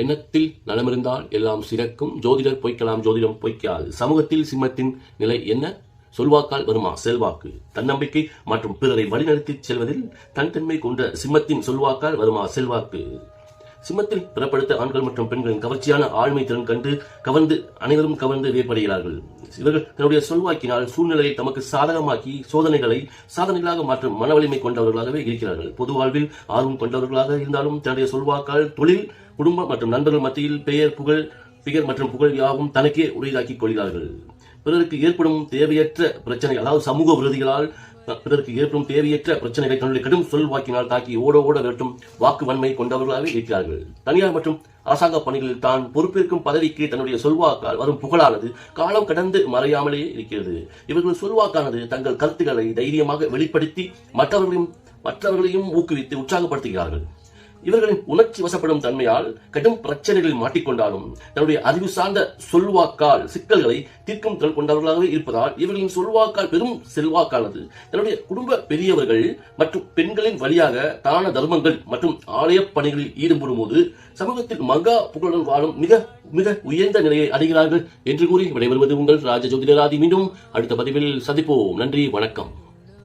எண்ணத்தில் நலமிருந்தால் எல்லாம் சிறக்கும். ஜோதிடர் பொய்க்கலாம், ஜோதிடம் பொய்க்காது. சமூகத்தில் சிம்மத்தின் நிலை என்ன? சொல்வாக்கால் வருமா செல்வாக்கு? தன்னம்பிக்கை மற்றும் பிறரை வழிநடத்தி செல்வதில் தனித்தன்மை கொண்ட சிம்மத்தின் சொல்வாக்கால் வருமா செல்வாக்கு? சிம்மத்தில் பிறப்படுத்த ஆண்கள் மற்றும் பெண்களின் கவர்ச்சியான ஆழ்மை திறன் கண்டு அனைவரும் கவர்ந்து வேறுபடுகிறார்கள். இவர்கள் தன்னுடைய சொல்வாக்கினால் சூழ்நிலையை தமக்கு சாதகமாக்கி சோதனைகளை சாதனைகளாக மாற்றும் மன வலிமை கொண்டவர்களாகவே இருக்கிறார்கள். பொது வாழ்வில் ஆர்வம் கொண்டவர்களாக இருந்தாலும் தன்னுடைய சொல்வாக்கால் தொழில், குடும்பம் மற்றும் நண்பர்கள் மத்தியில் பெயர் மற்றும் புகழ் யாவும் தனக்கே உரியதாக்கிக் கொள்கிறார்கள். பிறருக்கு ஏற்படும் தேவையற்ற பிரச்சனை, அதாவது சமூக விரோதிகளால் பிறருக்கு ஏற்படும் தேவையற்ற பிரச்சனைகளை தன்னுடைய கடும் சொல்வாக்கினால் தாக்கி ஓட விரட்டும் வாக்கு வன்மை கொண்டவர்களாகவே இருக்கிறார்கள். தனியார் மற்றும் அரசாங்க பணிகளில் தான் பொறுப்பேற்கும் பதவிக்கு தன்னுடைய சொல்வாக்கால் வரும் புகழானது காலம் கடந்து மறையாமலே இருக்கிறது. இவர்கள் சொல்வாக்கானது தங்கள் கருத்துக்களை தைரியமாக வெளிப்படுத்தி மற்றவர்களையும் ஊக்குவித்து உற்சாகப்படுத்துகிறார்கள். இவர்களின் உணர்ச்சி வசப்படும் தன்மையால் கடும் பிரச்சனைகளில் மாட்டிக்கொண்டாலும் தன்னுடைய அறிவு சார்ந்த சொல்வாக்கால் சிக்கல்களை தீர்க்கும் திறன் கொண்டவர்களாகவே இருப்பதால் இவர்களின் சொல்வாக்கால் பெரும் செல்வாக்கானது தன்னுடைய குடும்ப பெரியவர்கள் மற்றும் பெண்களின் வழியாக தான தர்மங்கள் மற்றும் ஆலய பணிகளில் ஈடுபடும் போது சமூகத்தில் மகா புகழுடன் வாழும் மிக மிக உயர்ந்த நிலையை அடைகிறார்கள் என்று கூறி விடைபெறுவது உங்கள் ராஜ ஜோதிடராதி. மீண்டும் அடுத்த பதிவில் சந்திப்போம். நன்றி, வணக்கம்.